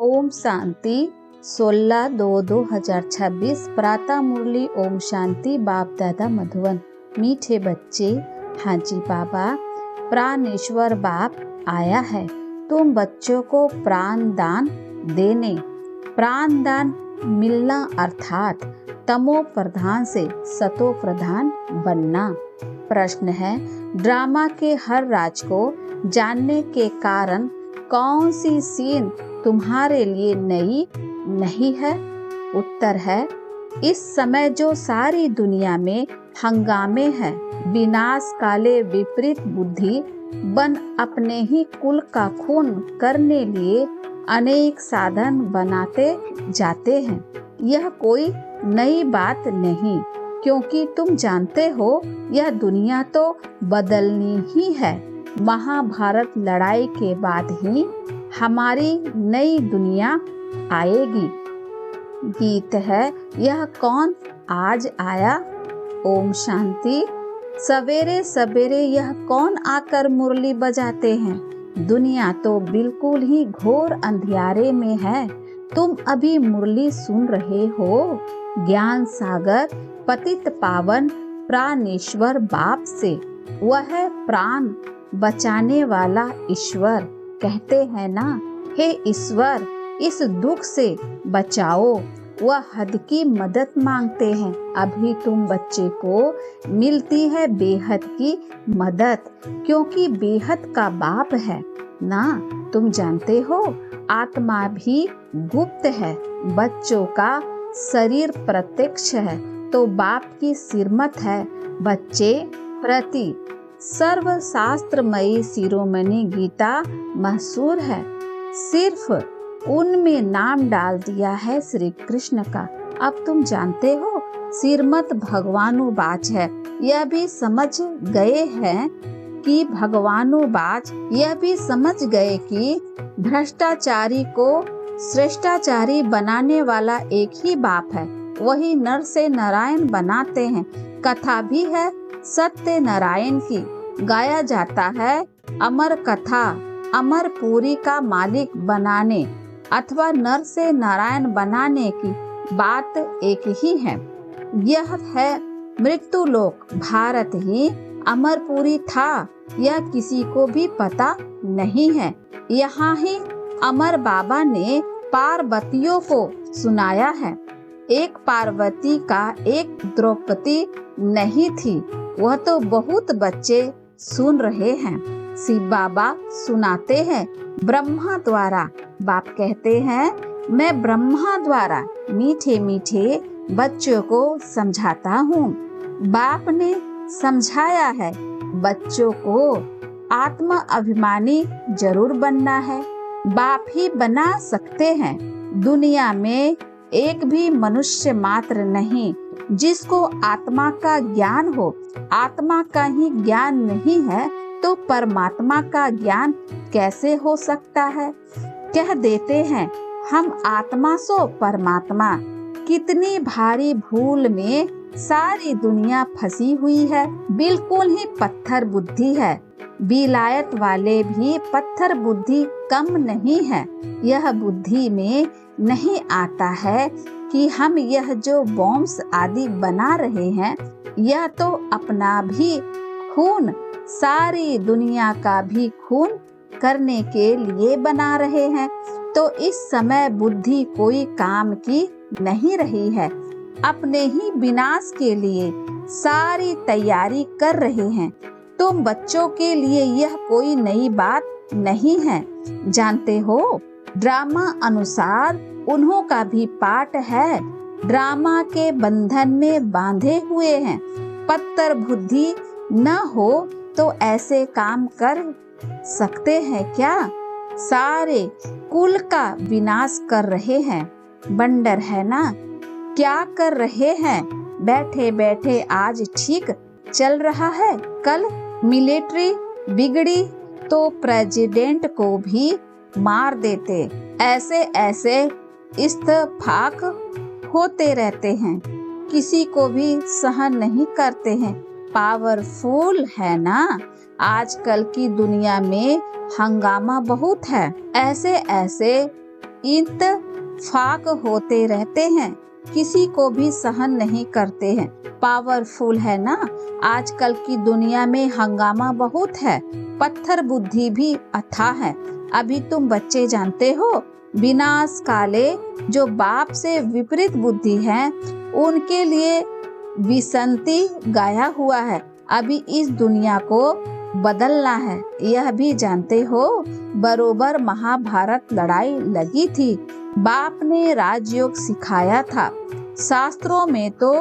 ओम शांति 16/2/2026 प्रातः मुरली ओम शांति बाप दादा मधुबन। मीठे बच्चे, हाँ जी बाबा, प्राणेश्वर बाप आया है तुम बच्चों को प्राण दान देने। प्राण दान मिलना अर्थात तमो प्रधान से सतो प्रधान बनना। प्रश्न है, ड्रामा के हर राज को जानने के कारण कौन सी सीन तुम्हारे लिए नई नहीं है? उत्तर है, इस समय जो सारी दुनिया में हंगामे है, विनाश काले विपरीत बुद्धि बन अपने ही कुल का खून करने लिए अनेक साधन बनाते जाते हैं। यह कोई नई बात नहीं, क्योंकि तुम जानते हो यह दुनिया तो बदलनी ही है। महाभारत लड़ाई के बाद ही हमारी नई दुनिया आएगी। गीत है, यह कौन आज आया? ओम शांति। सवेरे सवेरे यह कौन आकर मुरली बजाते हैं? दुनिया तो बिल्कुल ही घोर अंधियारे में है। तुम अभी मुरली सुन रहे हो। ज्ञान सागर पतित पावन प्राणेश्वर बाप से, वह प्राण बचाने वाला ईश्वर। कहते हैं ना, हे ईश्वर इस दुख से बचाओ। वह हद की मदद मांगते हैं। अभी तुम बच्चे को मिलती है बेहद की मदद, क्योंकि बेहद का बाप है ना। तुम जानते हो आत्मा भी गुप्त है, बच्चों का शरीर प्रत्यक्ष है, तो बाप की सिरमत है बच्चे प्रति। सर्व शास्त्रमयी शिरोमणि गीता मशहूर है, सिर्फ उनमें नाम डाल दिया है श्री कृष्ण का। अब तुम जानते हो सिरमत भगवानुवाच है। यह भी समझ गए हैं कि भगवानुवाच, यह भी समझ गए कि भ्रष्टाचारी को श्रेष्ठाचारी बनाने वाला एक ही बाप है। वही नर से नारायण बनाते हैं। कथा भी है सत्य नारायण की, गाया जाता है अमर कथा। अमरपुरी का मालिक बनाने अथवा नर से नारायण बनाने की बात एक ही है। यह है मृत्यु लोक। भारत ही अमरपुरी था, यह किसी को भी पता नहीं है। यहाँ ही अमर बाबा ने पार्वतियों को सुनाया है। एक पार्वती का एक द्रौपदी नहीं थी। वह तो बहुत बच्चे सुन रहे हैं। शिव बाबा सुनाते हैं ब्रह्मा द्वारा। बाप कहते हैं, मैं ब्रह्मा द्वारा मीठे मीठे बच्चों को समझाता हूँ। बाप ने समझाया है बच्चों को आत्म अभिमानी जरूर बनना है। बाप ही बना सकते हैं। दुनिया में एक भी मनुष्य मात्र नहीं जिसको आत्मा का ज्ञान हो। आत्मा का ही ज्ञान नहीं है तो परमात्मा का ज्ञान कैसे हो सकता है? कह देते हैं हम आत्मा सो परमात्मा। कितनी भारी भूल में सारी दुनिया फंसी हुई है। बिल्कुल ही पत्थर बुद्धि है। विलायत वाले भी पत्थर बुद्धि कम नहीं है। यह बुद्धि में नहीं आता है कि हम यह जो बॉम्ब्स आदि बना रहे हैं, यह तो अपना भी खून, सारी दुनिया का भी खून करने के लिए बना रहे हैं। तो इस समय बुद्धि कोई काम की नहीं रही है। अपने ही विनाश के लिए सारी तैयारी कर रहे हैं। तुम बच्चों के लिए यह कोई नई बात नहीं है। जानते हो ड्रामा अनुसार उन्हों का भी पाठ है। ड्रामा के बंधन में बांधे हुए हैं। पत्थर बुद्धि न हो तो ऐसे काम कर सकते हैं क्या? सारे कुल का विनाश कर रहे हैं। बंडर है ना, क्या कर रहे हैं? बैठे बैठे आज ठीक चल रहा है, कल मिलिट्री बिगड़ी तो प्रेसिडेंट को भी मार देते। ऐसे ऐसे इत्तेफाक होते रहते हैं, किसी को भी सहन नहीं करते हैं। पावरफुल है ना, आजकल की दुनिया में हंगामा बहुत है। ऐसे ऐसे इत्तेफाक होते रहते हैं, किसी को भी सहन नहीं करते हैं। पावरफुल है ना, आजकल की दुनिया में हंगामा बहुत है, पत्थर बुद्धि भी अथाह है। अभी तुम बच्चे जानते हो, विनाश काले जो बाप से विपरीत बुद्धि है, उनके लिए विसंति गाया हुआ है। अभी इस दुनिया को बदलना है, यह भी जानते हो। बरोबर महाभारत लड़ाई लगी थी, बाप ने राजयोग सिखाया था। शास्त्रों में तो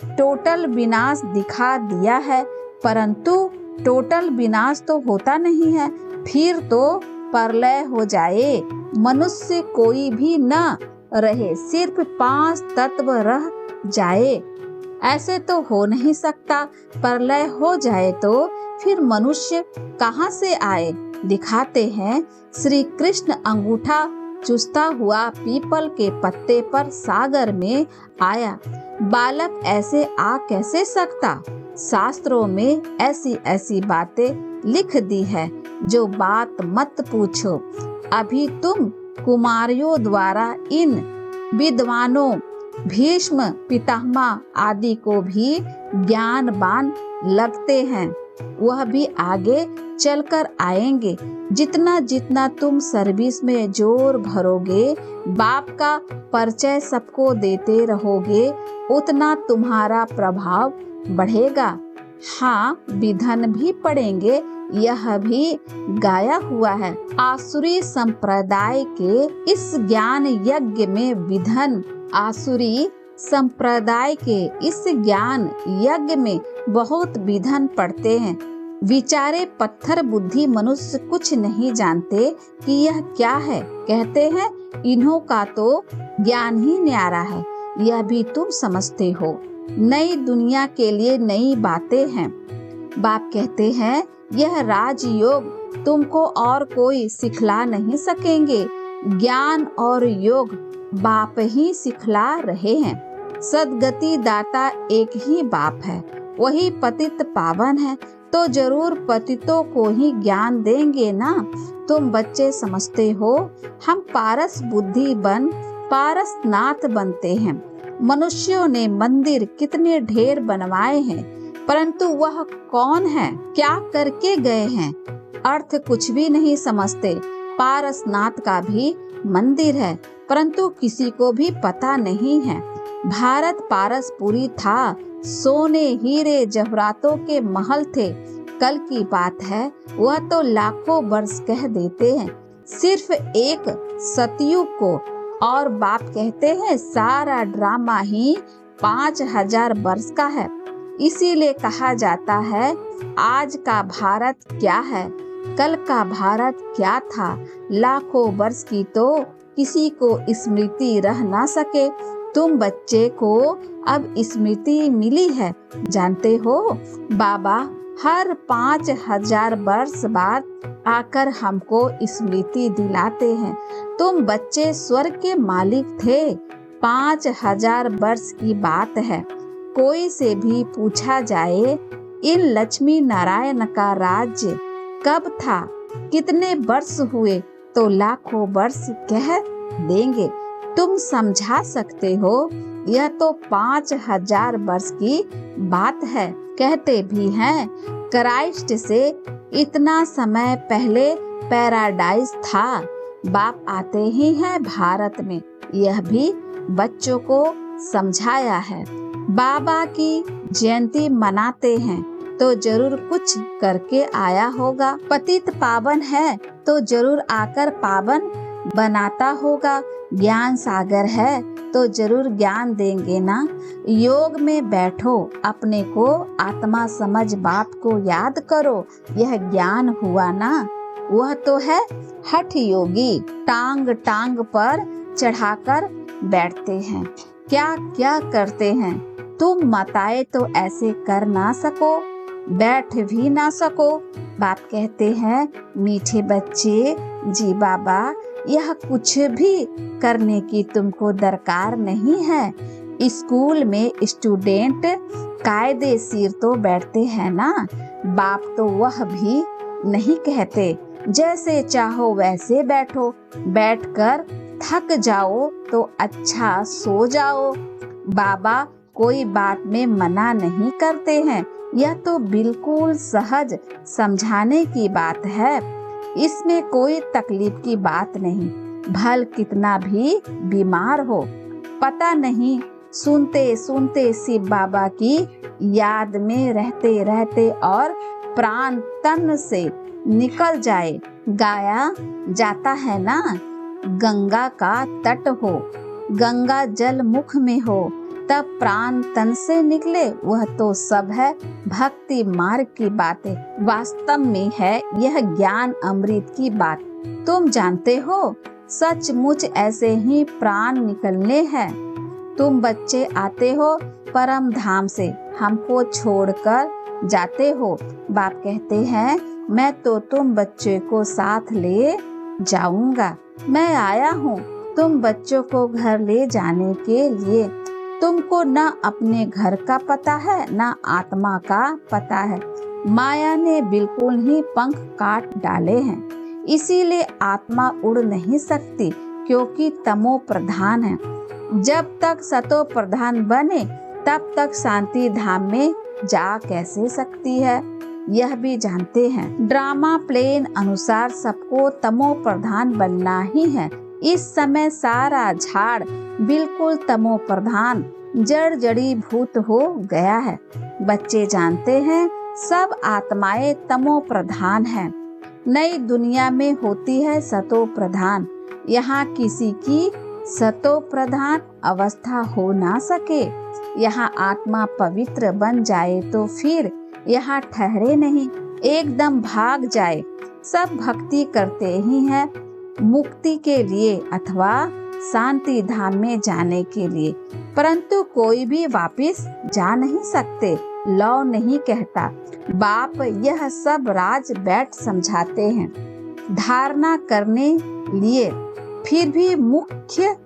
टोटल विनाश दिखा दिया है, परंतु टोटल विनाश तो होता नहीं है। फिर तो प्रलय हो जाए, मनुष्य कोई भी न रहे, सिर्फ 5 तत्व रह जाए। ऐसे तो हो नहीं सकता। प्रलय हो जाए तो फिर मनुष्य कहाँ से आए? दिखाते हैं, श्री कृष्ण अंगूठा चूसता हुआ पीपल के पत्ते पर सागर में आया। बालक ऐसे आ कैसे सकता? शास्त्रों में ऐसी ऐसी बातें लिख दी है, जो बात मत पूछो। अभी तुम कुमारियों द्वारा इन विद्वानों भीष्म पितामह आदि को भी ज्ञानवान लगते हैं, वह भी आगे चलकर आएंगे। जितना जितना तुम सर्विस में जोर भरोगे, बाप का परिचय सबको देते रहोगे, उतना तुम्हारा प्रभाव बढ़ेगा। हाँ, विधन भी पढ़ेंगे, यह भी गाया हुआ है। आसुरी संप्रदाय के इस ज्ञान यज्ञ में विधन, आसुरी संप्रदाय के इस ज्ञान यज्ञ में बहुत विधन पढ़ते हैं। विचारे पत्थर बुद्धि मनुष्य कुछ नहीं जानते कि यह क्या है। कहते हैं, इन्हों का तो ज्ञान ही न्यारा है। यह भी तुम समझते हो, नई दुनिया के लिए नई बातें हैं। बाप कहते हैं, यह राजयोग तुमको और कोई सिखला नहीं सकेंगे। ज्ञान और योग बाप ही सिखला रहे हैं। सदगति दाता एक ही बाप है, वही पतित पावन है, तो जरूर पतितों को ही ज्ञान देंगे ना। तुम बच्चे समझते हो, हम पारस बुद्धि बन पारसनाथ बनते हैं। मनुष्यों ने मंदिर कितने ढेर बनवाए हैं, परंतु वह कौन है, क्या करके गए हैं, अर्थ कुछ भी नहीं समझते। पारसनाथ का भी मंदिर है, परंतु किसी को भी पता नहीं है। भारत पारसपुरी था, सोने हीरे जवाहरातों के महल थे। कल की बात है, वह तो लाखों वर्ष कह देते हैं, सिर्फ एक सतयुग को। और बाप कहते हैं, सारा ड्रामा ही 5000 वर्ष का है। इसीलिए कहा जाता है, आज का भारत क्या है, कल का भारत क्या था। लाखों वर्ष की तो किसी को स्मृति रह ना सके। तुम बच्चे को अब स्मृति मिली है, जानते हो। बाबा हर 5000 वर्ष बाद आकर हमको स्मृति दिलाते हैं। तुम बच्चे स्वर्ग के मालिक थे। 5000 वर्ष की बात है। कोई से भी पूछा जाए, इन लक्ष्मी नारायण का राज्य कब था, कितने वर्ष हुए, तो लाखों वर्ष कह देंगे। तुम समझा सकते हो, यह तो 5000 वर्ष की बात है। कहते भी हैं, क्राइस्ट से इतना समय पहले पैराडाइज था। बाप आते ही हैं भारत में, यह भी बच्चों को समझाया है। बाबा की जयंती मनाते हैं तो जरूर कुछ करके आया होगा। पतित पावन है तो जरूर आकर पावन बनाता होगा। ज्ञान सागर है तो जरूर ज्ञान देंगे ना। योग में बैठो, अपने को आत्मा समझ बाप को याद करो, यह ज्ञान हुआ ना। वह तो है हठ योगी, टांग टांग पर चढ़ाकर बैठते हैं, क्या क्या करते हैं। तुम माताएं तो ऐसे कर ना सको, बैठ भी ना सको। बाप कहते हैं, मीठे बच्चे, जी बाबा, यह कुछ भी करने की तुमको दरकार नहीं है। स्कूल में स्टूडेंट कायदेशीर तो बैठते हैं ना। बाप तो वह भी नहीं कहते, जैसे चाहो वैसे बैठो, बैठकर थक जाओ तो अच्छा सो जाओ। बाबा कोई बात में मना नहीं करते हैं, यह तो बिल्कुल सहज समझाने की बात है। इसमें कोई तकलीफ की बात नहीं, भल कितना भी बीमार हो। पता नहीं सुनते सुनते शिव बाबा की याद में रहते रहते और प्राण तन से निकल जाए। गाया जाता है ना, गंगा का तट हो, गंगा जल मुख में हो, तब प्राण तन से निकले। वह तो सब है भक्ति मार्ग की बातें, वास्तव में है यह ज्ञान अमृत की बात। तुम जानते हो सचमुच ऐसे ही प्राण निकलने हैं। तुम बच्चे आते हो परम धाम से, हमको छोड़कर जाते हो। बाप कहते हैं मैं तो तुम बच्चे को साथ ले जाऊंगा। मैं आया हूँ तुम बच्चों को घर ले जाने के लिए। तुमको न अपने घर का पता है न आत्मा का पता है। माया ने बिल्कुल ही पंख काट डाले हैं, इसीलिए आत्मा उड़ नहीं सकती, क्योंकि तमो प्रधान है। जब तक सतो प्रधान बने तब तक शांति धाम में जा कैसे सकती है, यह भी जानते हैं। ड्रामा प्लेन अनुसार सबको तमो प्रधान बनना ही है। इस समय सारा झाड़ बिल्कुल तमो प्रधान जड़ जड़ी भूत हो गया है। बच्चे जानते हैं सब आत्माएं तमो प्रधान हैं। नई दुनिया में होती है सतो प्रधान। यहाँ किसी की सतो प्रधान अवस्था हो ना सके। यहाँ आत्मा पवित्र बन जाए तो फिर यहाँ ठहरे नहीं, एकदम भाग जाए। सब भक्ति करते ही हैं मुक्ति के लिए अथवा शांति धाम में जाने के लिए, परंतु कोई भी वापस जा नहीं सकते। लौ नहीं कहता। बाप यह सब राज बैठ समझाते हैं धारणा करने लिए। फिर भी मुख्य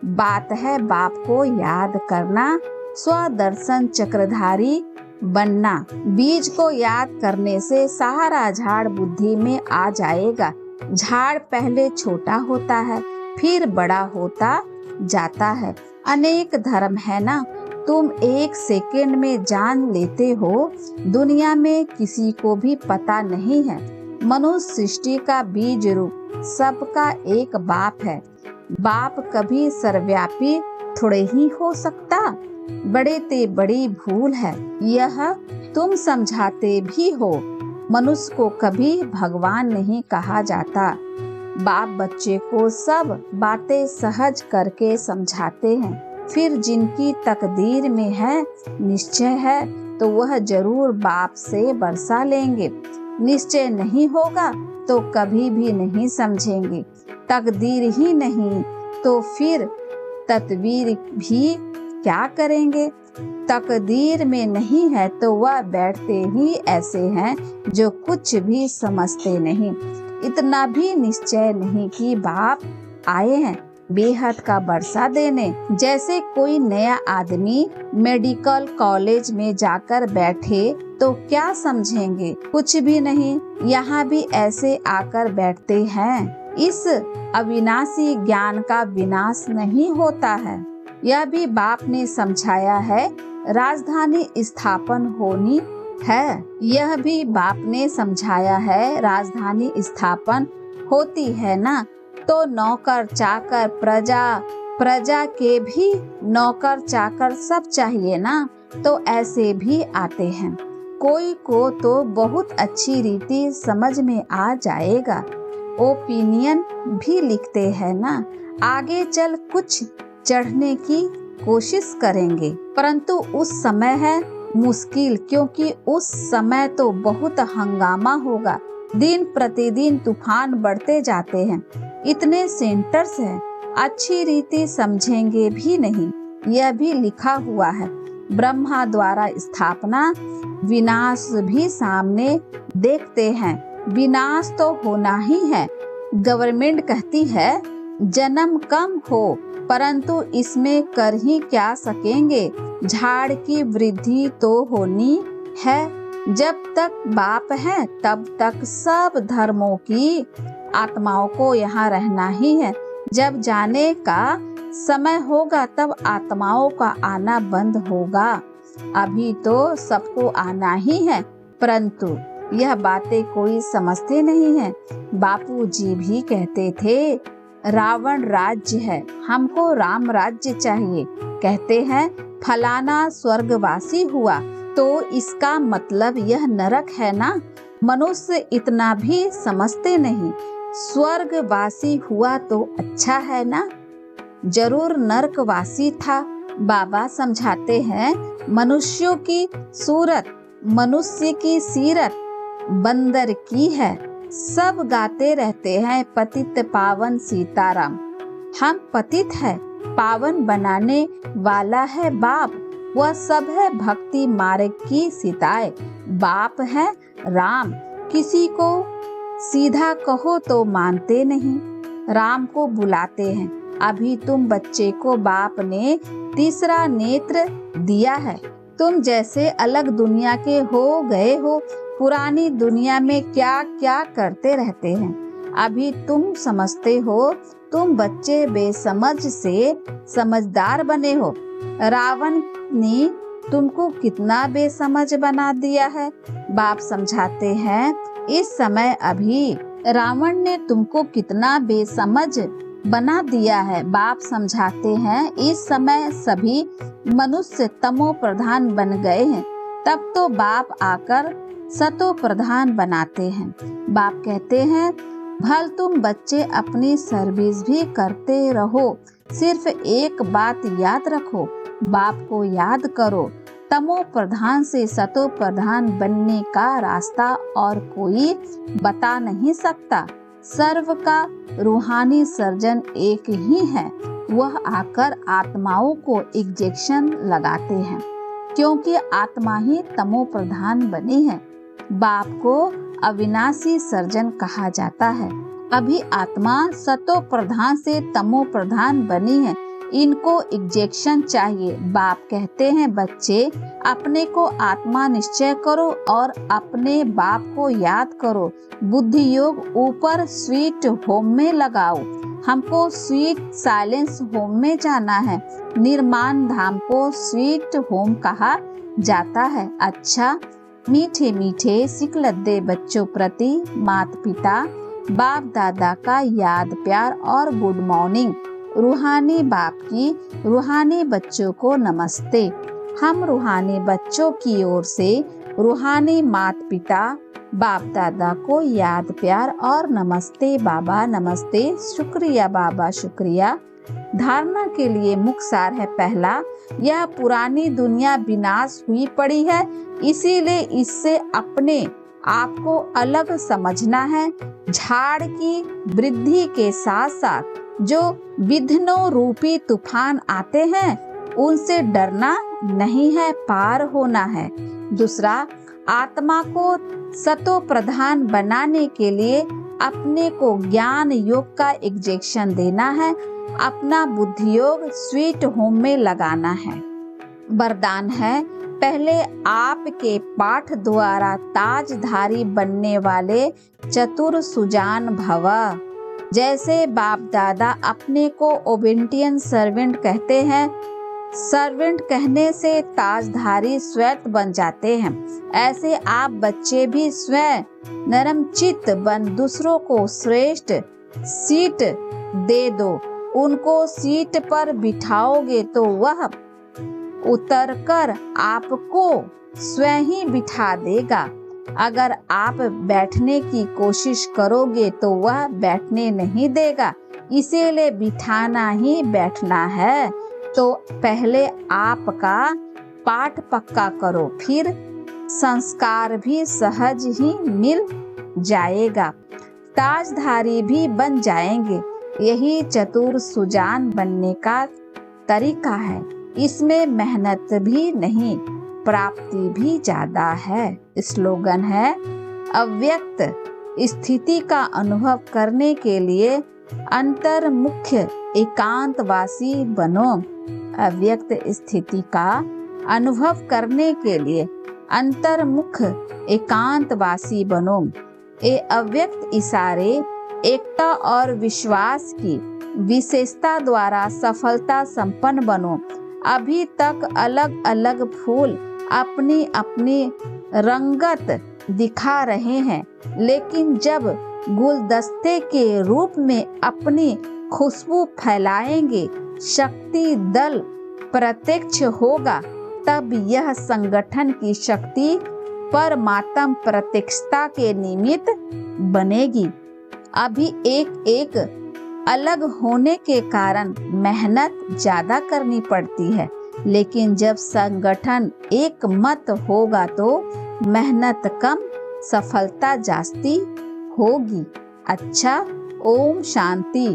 बात है बाप को याद करना, स्वदर्शन चक्रधारी बनना। बीज को याद करने से सारा झाड़ बुद्धि में आ जाएगा। झाड़ पहले छोटा होता है फिर बड़ा होता जाता है। अनेक धर्म है ना, तुम एक सेकंड में जान लेते हो। दुनिया में किसी को भी पता नहीं है। मनुष्य सृष्टि का बीज रूप सबका एक बाप है। बाप कभी सर्वव्यापी थोड़े ही हो सकता, बड़े ते बड़ी भूल है, यह तुम समझाते भी हो। मनुष्य को कभी भगवान नहीं कहा जाता। बाप बच्चे को सब बातें सहज करके समझाते हैं। फिर जिनकी तकदीर में है निश्चय है तो वह जरूर बाप से बरसा लेंगे। निश्चय नहीं होगा तो कभी भी नहीं समझेंगे। तकदीर ही नहीं तो फिर तदबीर भी क्या करेंगे। तकदीर में नहीं है तो वह बैठते ही ऐसे हैं जो कुछ भी समझते नहीं। इतना भी निश्चय नहीं कि बाप आए हैं बेहद का बरसा देने। जैसे कोई नया आदमी मेडिकल कॉलेज में जाकर बैठे तो क्या समझेंगे, कुछ भी नहीं। यहाँ भी ऐसे आकर बैठते हैं। इस अविनाशी ज्ञान का विनाश नहीं होता है, यह भी बाप ने समझाया है। राजधानी स्थापन होनी है, यह भी बाप ने समझाया है। राजधानी स्थापन होती है ना तो नौकर चाकर प्रजा के भी नौकर चाकर सब चाहिए ना, तो ऐसे भी आते हैं। कोई को तो बहुत अच्छी रीति समझ में आ जाएगा, ओपिनियन भी लिखते हैं ना। आगे चल कुछ चढ़ने की कोशिश करेंगे, परंतु उस समय है मुश्किल, क्योंकि उस समय तो बहुत हंगामा होगा। दिन प्रतिदिन तूफान बढ़ते जाते हैं। इतने सेंटर्स हैं, अच्छी रीति समझेंगे भी नहीं। यह भी लिखा हुआ है ब्रह्मा द्वारा स्थापना, विनाश भी सामने देखते हैं। विनाश तो होना ही है। गवर्नमेंट कहती है जन्म कम हो, परंतु इसमें कर ही क्या सकेंगे। झाड़ की वृद्धि तो होनी है। जब तक बाप है तब तक सब धर्मों की आत्माओं को यहाँ रहना ही है। जब जाने का समय होगा तब आत्माओं का आना बंद होगा। अभी तो सबको आना ही है, परंतु यह बातें कोई समझते नहीं है। बापूजी भी कहते थे, रावण राज्य है, हमको राम राज्य चाहिए। कहते हैं फलाना स्वर्गवासी हुआ तो इसका मतलब यह नरक है ना। मनुष्य इतना भी समझते नहीं, स्वर्गवासी हुआ तो अच्छा है ना, जरूर नरकवासी था। बाबा समझाते हैं, मनुष्यों की सूरत मनुष्य की सीरत बंदर की है। सब गाते रहते हैं पतित पावन सीताराम। हम पतित है, पावन बनाने वाला है बाप। वह सब है भक्ति मार्ग की सीताएं। बाप है राम, किसी को सीधा कहो तो मानते नहीं, राम को बुलाते हैं। अभी तुम बच्चे को बाप ने तीसरा नेत्र दिया है। तुम जैसे अलग दुनिया के हो गए हो, पुरानी दुनिया में क्या क्या करते रहते हैं। अभी तुम समझते हो, तुम बच्चे बेसमझ से समझदार बने हो। रावण ने तुमको कितना बेसमझ बना दिया है। बाप समझाते हैं, इस समय अभी रावण ने तुमको कितना बेसमझ बना दिया है। बाप समझाते हैं, इस समय सभी मनुष्य तमो प्रधान बन गए हैं, तब तो बाप आकर सतो प्रधान बनाते हैं। बाप कहते हैं, भल तुम बच्चे अपनी सर्विस भी करते रहो, सिर्फ एक बात याद रखो, बाप को याद करो। तमो प्रधान से सतो प्रधान बनने का रास्ता और कोई बता नहीं सकता। सर्व का रूहानी सर्जन एक ही है। वह आकर आत्माओं को इंजेक्शन लगाते हैं, क्योंकि आत्मा ही तमो प्रधान बनी है। बाप को अविनाशी सर्जन कहा जाता है। अभी आत्मा सतो प्रधान से तमो प्रधान बनी है, इनको इंजेक्शन चाहिए। बाप कहते हैं, बच्चे अपने को आत्मा निश्चय करो और अपने बाप को याद करो। बुद्धि योग ऊपर स्वीट होम में लगाओ। हमको स्वीट साइलेंस होम में जाना है। निर्माण धाम को स्वीट होम कहा जाता है। अच्छा, मीठे मीठे सिकलद्दे बच्चों प्रति माता पिता बाप दादा का याद प्यार और गुड मॉर्निंग। रूहानी बाप की रूहानी बच्चों को नमस्ते। हम रूहानी बच्चों की ओर से रूहानी माता पिता बाप दादा को याद प्यार और नमस्ते बाबा नमस्ते, शुक्रिया बाबा शुक्रिया। धारणा के लिए मुख्य सार है, पहला, यह पुरानी दुनिया विनाश हुई पड़ी है, इसीलिए इससे अपने आप को अलग समझना है। झाड़ की वृद्धि के साथ साथ जो विघ्नों रूपी तूफान आते हैं, उनसे डरना नहीं है, पार होना है। दूसरा, आत्मा को सतो प्रधान बनाने के लिए अपने को ज्ञान योग का इंजेक्शन देना है, अपना बुद्धि योग स्वीट होम में लगाना है। वरदान है, पहले आपके पाठ द्वारा ताजधारी बनने वाले चतुर सुजान भव। जैसे बाप दादा अपने को ओबेडिएंट सर्वेंट कहते हैं, सर्वेंट कहने से ताजधारी स्वैत बन जाते हैं, ऐसे आप बच्चे भी स्वयं नरम चित्त बन दूसरों को श्रेष्ठ सीट दे दो। उनको सीट पर बिठाओगे तो वह उतरकर आपको स्वयं ही बिठा देगा। अगर आप बैठने की कोशिश करोगे तो वह बैठने नहीं देगा, इसीलिए बिठाना ही बैठना है। तो पहले आपका पाठ पक्का करो, फिर संस्कार भी सहज ही मिल जाएगा, ताजधारी भी बन जाएंगे। यही चतुर सुजान बनने का तरीका है। इसमें मेहनत भी नहीं, प्राप्ति भी ज्यादा है। स्लोगन है, अव्यक्त स्थिति का अनुभव करने के लिए अंतर्मुख एकांतवासी बनो। अव्यक्त स्थिति का अनुभव करने के लिए अंतर्मुख एकांतवासी बनो। ये अव्यक्त इशारे एकता और विश्वास की विशेषता द्वारा सफलता संपन्न बनो। अभी तक अलग अलग फूल अपनी अपनी रंगत दिखा रहे हैं, लेकिन जब गुलदस्ते के रूप में अपनी खुशबू फैलाएंगे, शक्ति दल प्रत्यक्ष होगा, तब यह संगठन की शक्ति परमात्म प्रत्यक्षता के निमित्त बनेगी। अभी एक एक अलग होने के कारण मेहनत ज्यादा करनी पड़ती है, लेकिन जब संगठन एक मत होगा तो मेहनत कम, सफलता जास्ती होगी। अच्छा, ओम शांति।